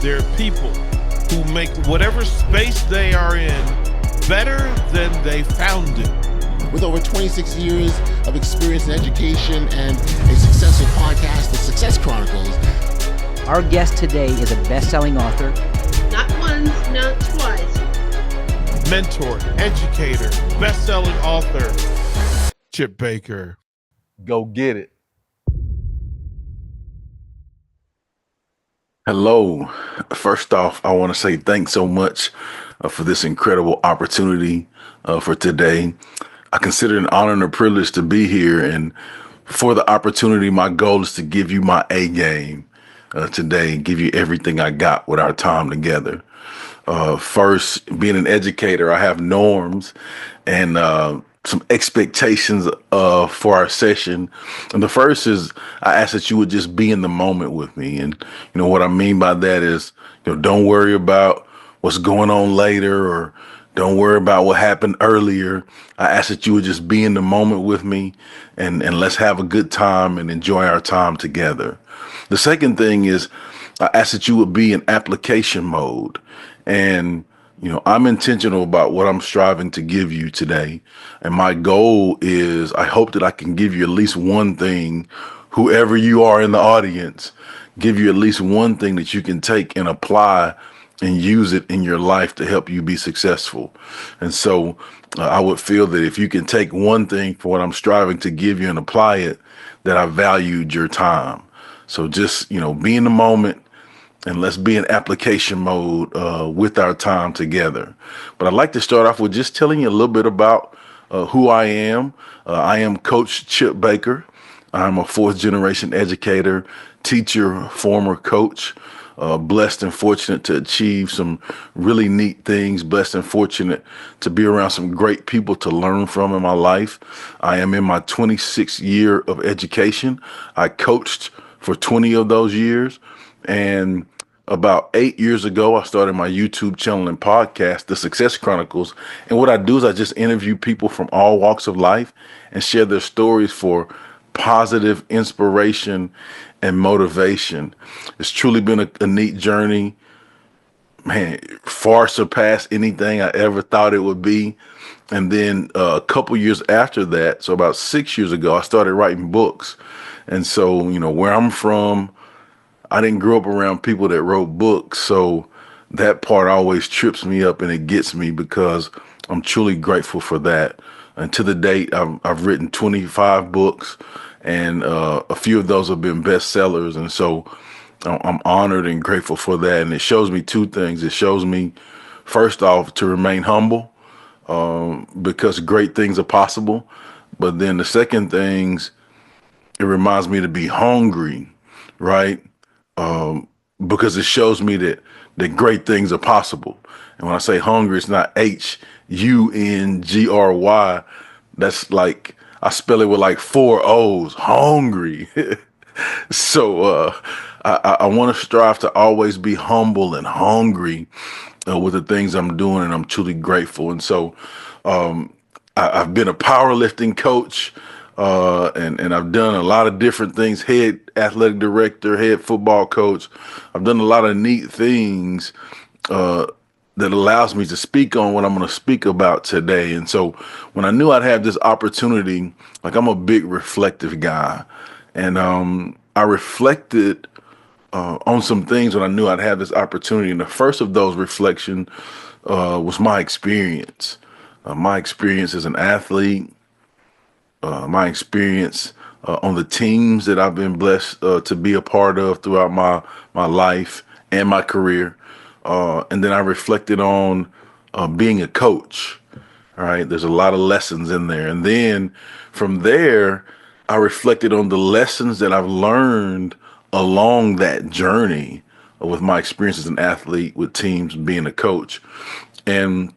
There are people who make whatever space they are in better than they found it. With over 26 years of experience in education and a successful podcast, The Success Chronicles. Our guest today is a best-selling author. Not once, not twice. Mentor, educator, best-selling author, Chip Baker. Go get it. Hello. First off, I want to say thanks so much for this incredible opportunity for today. I consider it an honor and a privilege to be here. And for the opportunity, my goal is to give you my A game today and give you everything I got with our time together. First, being an educator, I have norms and some expectations for our session. And the first is I ask that you would just be in the moment with me. And, what I mean by that is, don't worry about what's going on later or don't worry about what happened earlier. I ask that you would just be in the moment with me and let's have a good time and enjoy our time together. The second thing is I ask that you would be in application mode. And I'm intentional about what I'm striving to give you today. And my goal is I hope that I can give you at least one thing, whoever you are in the audience, give you at least one thing that you can take and apply and use it in your life to help you be successful. And so I would feel that if you can take one thing for what I'm striving to give you and apply it, that I valued your time. So just, be in the moment. And let's be in application mode with our time together. But I'd like to start off with just telling you a little bit about who I am. I am Coach Chip Baker. I'm a fourth generation educator, teacher, former coach, blessed and fortunate to achieve some really neat things, blessed and fortunate to be around some great people to learn from in my life. I am in my 26th year of education. I coached for 20 of those years. And about 8 years ago, I started my YouTube channel and podcast, The Success Chronicles. And what I do is I just interview people from all walks of life and share their stories for positive inspiration and motivation. It's truly been a neat journey, man, far surpassed anything I ever thought it would be. And then a couple years after that, so about 6 years ago, I started writing books. And so, where I'm from, I didn't grow up around people that wrote books, so that part always trips me up and it gets me because I'm truly grateful for that. And to the date, I've written 25 books, and a few of those have been bestsellers. And so I'm honored and grateful for that. And it shows me two things. It shows me, first off, to remain humble because great things are possible. But then the second things, it reminds me to be hungry, right? Because it shows me that great things are possible. And when I say hungry, it's not HUNGRY. That's like, I spell it with like 4 O's, hungry. So I want to strive to always be humble and hungry with the things I'm doing, and I'm truly grateful. And so I've been a powerlifting coach. And I've done a lot of different things, head athletic director, head football coach. I've done a lot of neat things that allows me to speak on what I'm going to speak about today. And so when I knew I'd have this opportunity, like I'm a big reflective guy, and I reflected on some things when I knew I'd have this opportunity. And the first of those reflections was my experience as an athlete. My experience on the teams that I've been blessed to be a part of throughout my life and my career. And then I reflected on being a coach. All right. There's a lot of lessons in there. And then from there, I reflected on the lessons that I've learned along that journey with my experience as an athlete, with teams, being a coach. And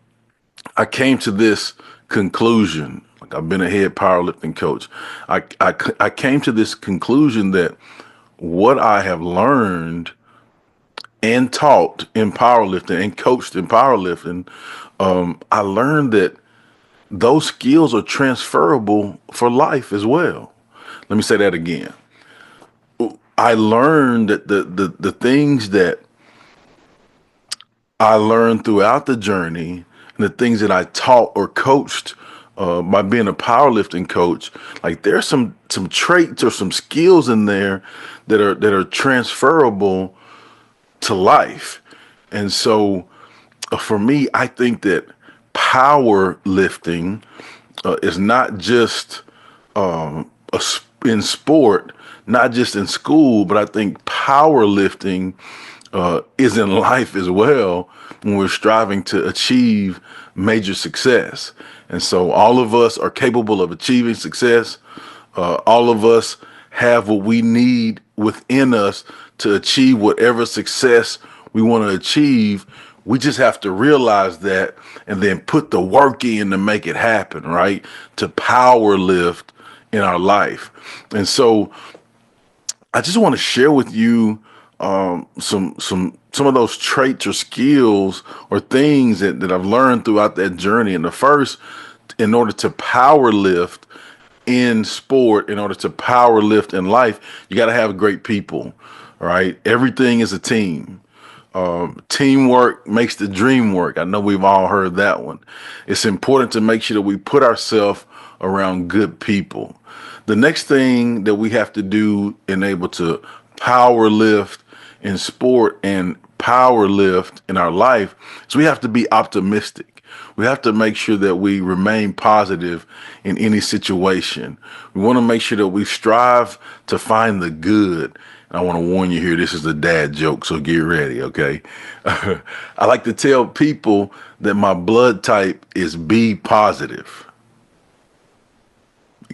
I came to this conclusion. I've been a head powerlifting coach. I came to this conclusion that what I have learned and taught in powerlifting and coached in powerlifting, I learned that those skills are transferable for life as well. Let me say that again. I learned that the things that I learned throughout the journey and the things that I taught or coached by being a powerlifting coach, like there's some traits or some skills in there that are transferable to life. And so for me, I think that powerlifting is not just in sport, not just in school, but I think powerlifting is in life as well when we're striving to achieve major success. And so all of us are capable of achieving success. All of us have what we need within us to achieve whatever success we want to achieve. We just have to realize that and then put the work in to make it happen, right? To power lift in our life. And so I just want to share with you some of those traits or skills or things that I've learned throughout that journey. And the first, in order to power lift in sport, in order to power lift in life, you got to have great people, right? Everything is a team. Teamwork makes the dream work. I know we've all heard that one. It's important to make sure that we put ourselves around good people. The next thing that we have to do in able to power lift in sport and power lift in our life is we have to be optimistic. We have to make sure that we remain positive in any situation. We want to make sure that we strive to find the good. And I want to warn you here, this is a dad joke, so get ready, okay? I like to tell people that my blood type is B positive.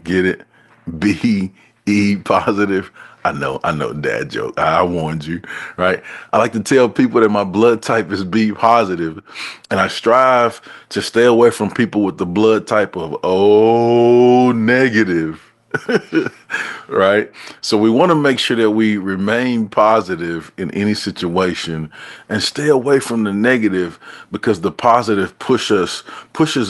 Get it? B E positive. I know, dad joke. I warned you, right? I like to tell people that my blood type is B positive, and I strive to stay away from people with the blood type of O negative. Right? So we want to make sure that we remain positive in any situation and stay away from the negative, because the positive pushes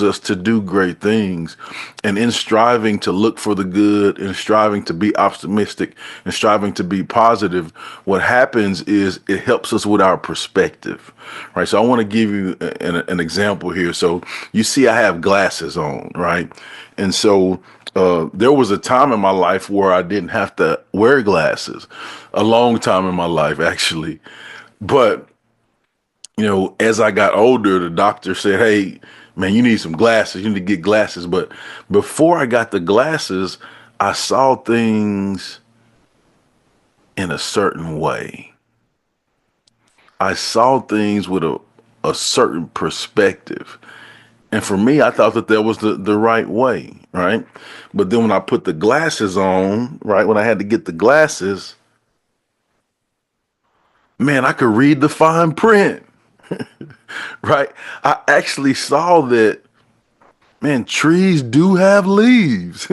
us to do great things. And in striving to look for the good and striving to be optimistic and striving to be positive, what happens is it helps us with our perspective. Right? So I want to give you an example here. So you see I have glasses on, right? And so there was a time in my life where I didn't have to wear glasses, a long time in my life, actually. But, as I got older, the doctor said, hey, man, you need some glasses. You need to get glasses. But before I got the glasses, I saw things in a certain way. I saw things with a certain perspective. And for me, I thought that was the right way, right? But then when I put the glasses on, right, when I had to get the glasses, man, I could read the fine print, right? I actually saw that, man, trees do have leaves.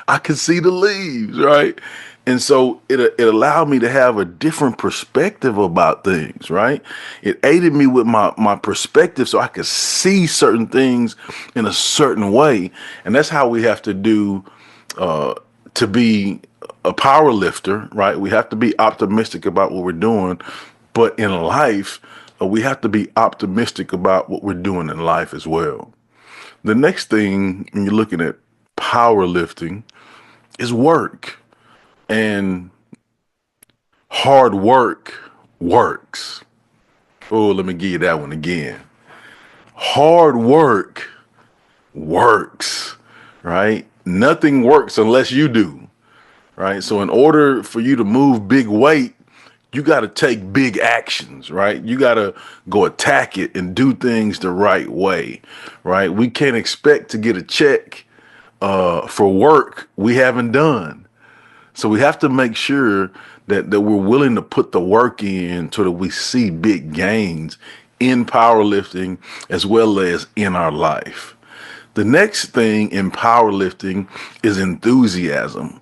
I could see the leaves, right? And so it allowed me to have a different perspective about things, right? It aided me with my perspective so I could see certain things in a certain way. And that's how we have to do to be a power lifter, right? We have to be optimistic about what we're doing. But in life, we have to be optimistic about what we're doing in life as well. The next thing, when you're looking at powerlifting, is work. And hard work works. Oh, let me give you that one again. Hard work works, right? Nothing works unless you do, right? So in order for you to move big weight, you got to take big actions, right? You got to go attack it and do things the right way, right? We can't expect to get a check for work we haven't done. So we have to make sure that we're willing to put the work in so that we see big gains in powerlifting as well as in our life. The next thing in powerlifting is enthusiasm.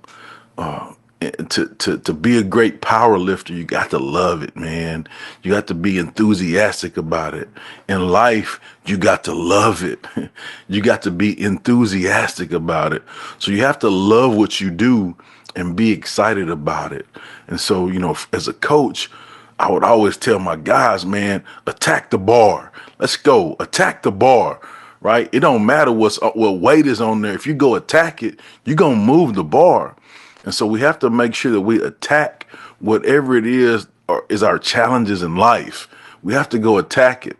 To be a great power lifter, you got to love it, man. You got to be enthusiastic about it. In life, you got to love it. You got to be enthusiastic about it. So you have to love what you do and be excited about it. And so, as a coach, I would always tell my guys, man, attack the bar. Let's go, attack the bar, right? It don't matter what weight is on there. If you go attack it, you're gonna move the bar. And so we have to make sure that we attack whatever it is or is our challenges in life. We have to go attack it.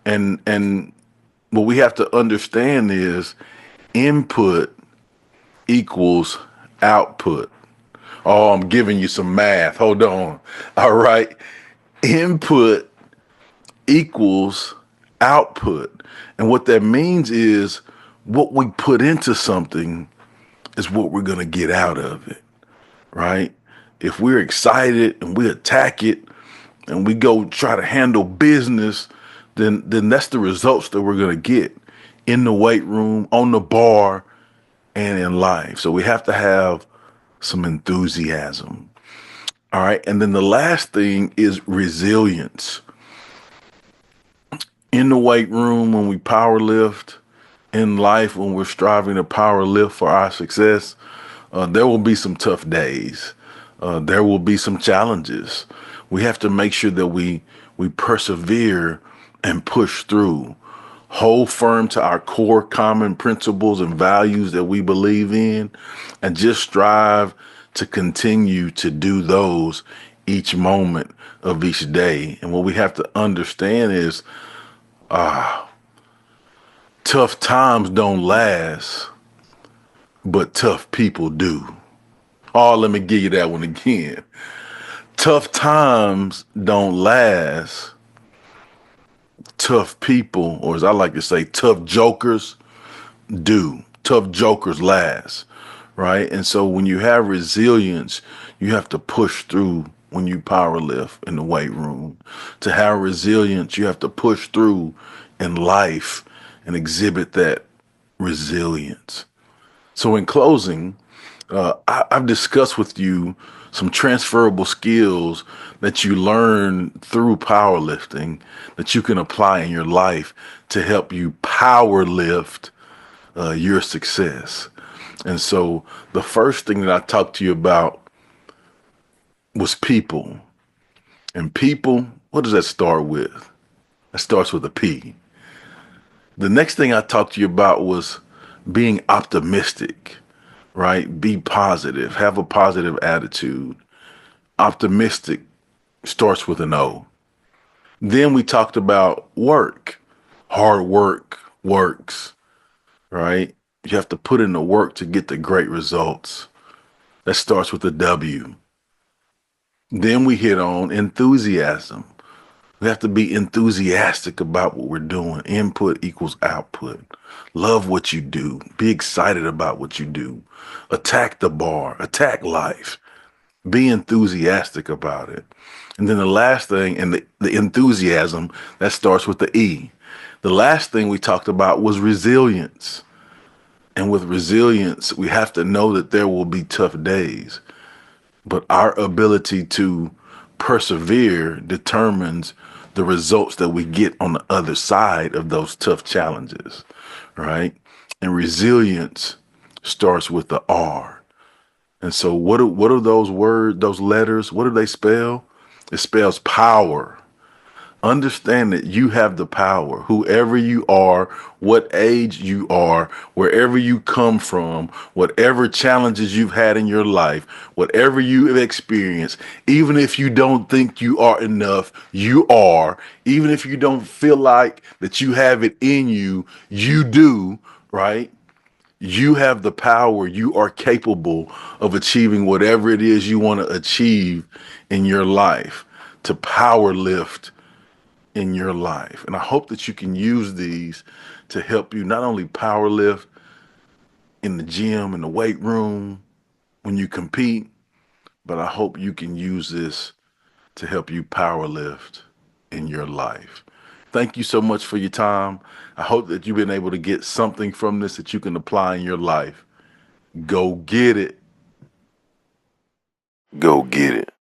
And what we have to understand is input equals output. Oh, I'm giving you some math. Hold on. All right. Input equals output. And what that means is what we put into something is what we're going to get out of it, right? If we're excited and we attack it and we go try to handle business, then that's the results that we're going to get in the weight room, on the bar, and in life. So we have to have some enthusiasm. All right. And then the last thing is resilience. In the weight room, when we power lift, in life, when we're striving to power lift for our success, there will be some tough days. There will be some challenges. We have to make sure that we persevere and push through. Hold firm to our core common principles and values that we believe in, and just strive to continue to do those each moment of each day. And what we have to understand is tough times don't last, but tough people do. Oh, let me give you that one again. Tough times don't last. Tough people, or as I like to say, tough jokers do. Tough jokers last, right? And so when you have resilience, you have to push through when you power lift in the weight room. To have resilience, you have to push through in life and exhibit that resilience. So in closing, I've discussed with you some transferable skills that you learn through powerlifting that you can apply in your life to help you power lift your success. And so the first thing that I talked to you about was people. And people, what does that start with? That starts with a P. The next thing I talked to you about was being optimistic, right? Be positive, have a positive attitude. Optimistic starts with an O. Then we talked about work. Hard work works, right? You have to put in the work to get the great results. That starts with a W. Then we hit on enthusiasm. We have to be enthusiastic about what we're doing. Input equals output. Love what you do. Be excited about what you do. Attack the bar. Attack life. Be enthusiastic about it. And then the last thing, and the enthusiasm, that starts with the E. The last thing we talked about was resilience. And with resilience, we have to know that there will be tough days. But our ability to persevere determines the results that we get on the other side of those tough challenges, right? And resilience starts with the R. And so what are those words, those letters, what do they spell? It spells power. Understand that you have the power, whoever you are, what age you are, wherever you come from, whatever challenges you've had in your life, whatever you have experienced, even if you don't think you are enough, you are. Even if you don't feel like that you have it in you, you do, right? You have the power. You are capable of achieving whatever it is you want to achieve in your life, to power lift in your life. And I hope that you can use these to help you not only power lift in the gym, in the weight room, when you compete, but I hope you can use this to help you power lift in your life. Thank you so much for your time. I hope that you've been able to get something from this that you can apply in your life. Go get it. Go get it.